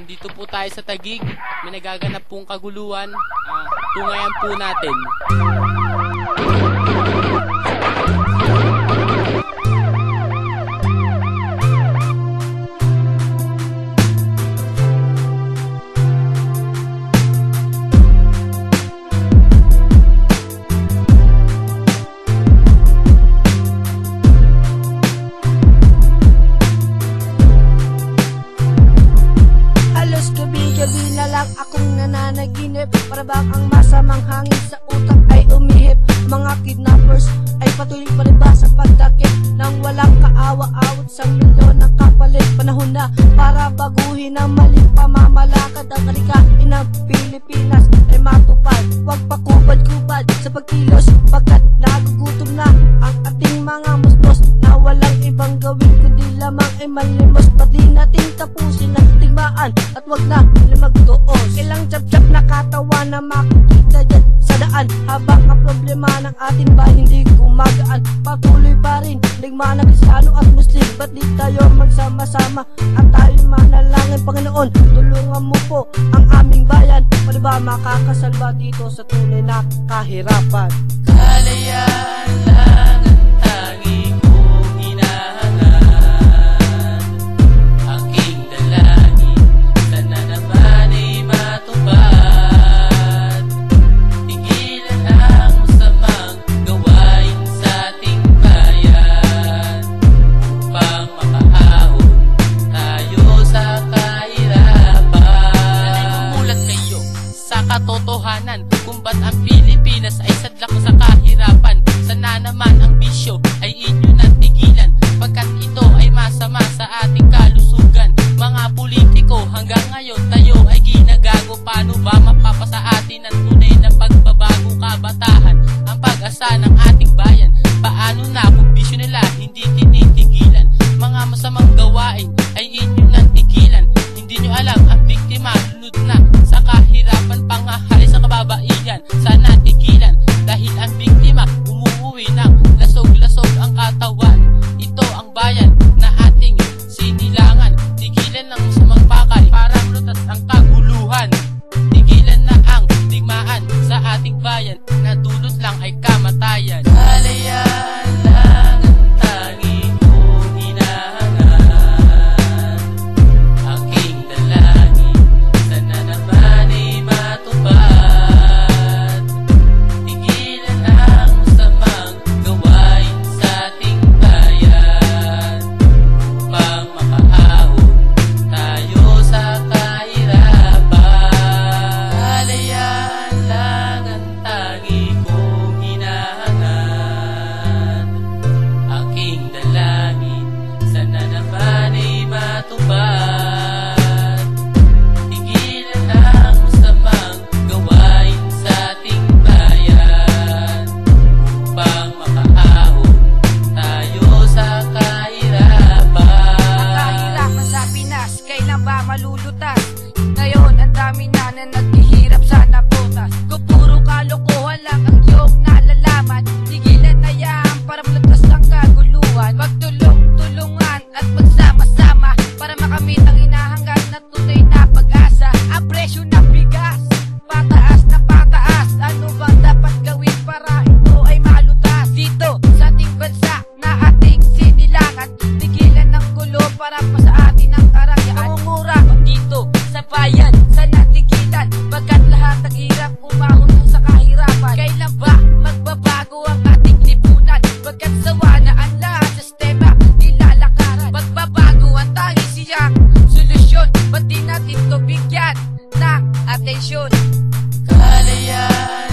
Nandito po tayo sa Taguig. May nagaganap pong kaguluhan. Tungayan po natin. Gabi na lang akong nananaginip, para bang ang masamang hangin sa utak ay umihip. Mga kidnappers ay patuloy pa rin ba sa pagdakip nang walang kaawa-awat sa milyon ng kapalit. Panahon na para baguhin ang maling pamamalakad. Ang kalikain ng Pilipinas ay matupad. Huwag pakubad-kubad sa pagkilos, pagkat nagugutom na ang ating mga mustos na walang ibang gawin kundi lamang ay malimos. Pati natin tapusin ang tigmaan at wag na magtuos. Ilang chap-chap na katawan na makikita dyan sa daan, habang ang problema ng ating bahay hindi gumagaan. Patuloy pa rin ligma ng Kristiyano at Muslim. Ba't di tayo magsama-sama at tayo manalangin? Panginoon, tulungan mo po ang aming bayan, para ba makakasalba dito sa tunay na kahirapan. Kalayaan lang ang tangi kong hinahangan. Aking dalangin, sana naman ay matupad. Tigilan ang masamang gawain sa ating bayan, upang makaahon tayo sa kahirapan. Sana'y kayo sa katotohanan kung ba't ang Pilipinas ay sadlak sa kahirapan. Sana naman ang bisyo ay inyo nang tigilan, pagkat ito ay masama sa ating kalusugan. Mga politiko, hanggang ngayon tayo ay ginagago. Paano ba mapapasa atin ang tunay na pagbabago? Kabataan ang pag-asa ng ating bayan. Paano na kung bisyo nila hindi tinitigilan? Mga masamang gawain ay inyo nang tigilan. Hindi nyo alam ang biktima lunod na sa kahirapan, pangahari sa kababaihan. Sana tigilan, dahil ang biktima umuwi ng lasog-lasog ang katawan. Ito ang bayan na ating sinilangan. Tigilan ng masamang pakay para lutas ang kaguluhan. Tigilan na ang digmaan sa ating bayan, na dulot lang ay kamatayan. Kalayaan lang ang tangi kong hinahangan. Aking dalangin, sana naman ay matupad. Tigilan ang masamang gawain sa ating bayan, upang makaahon tayo sa kahirapan. Kalayaan lang ang tangi kong hinahangan. Aking dalangin, sana naman ay matupad. Tigilan ang masamang gawain sa ating bayan, upang makaahon tayo sa kahirapan. Ang kahirapan sa Pinas, kailan ba malulutas? Ngayon ang dami na naghihirap sa nabutas. Kung puro kalokohan lang ang iyong nalalaman, tigilan na yan para malutas ang kaguluhan. Magtulong-tulungan at magsama-sama para makamit ang hinahangad na tunay na pag-asa. Ang presyo ng bigas, pataas na pataas. Ano bang dapat gawin para ito ay malutas? Dito sa ating bansa na ating sinilangan, tigilan ng gulo para pa sa atin ang karagyan. Mangungura dito sa bayan, sana tigilan, pagkat lahat ang hirap umahon sa kahirapan. Kailan ba magbabago ang ating lipunan? Pagkat sawa na ang lahat sa sistema nilalakaran. Magbabago ang tanging siyang solusyon, ba't di natin ito bigyan ng atensyon? Kalayaan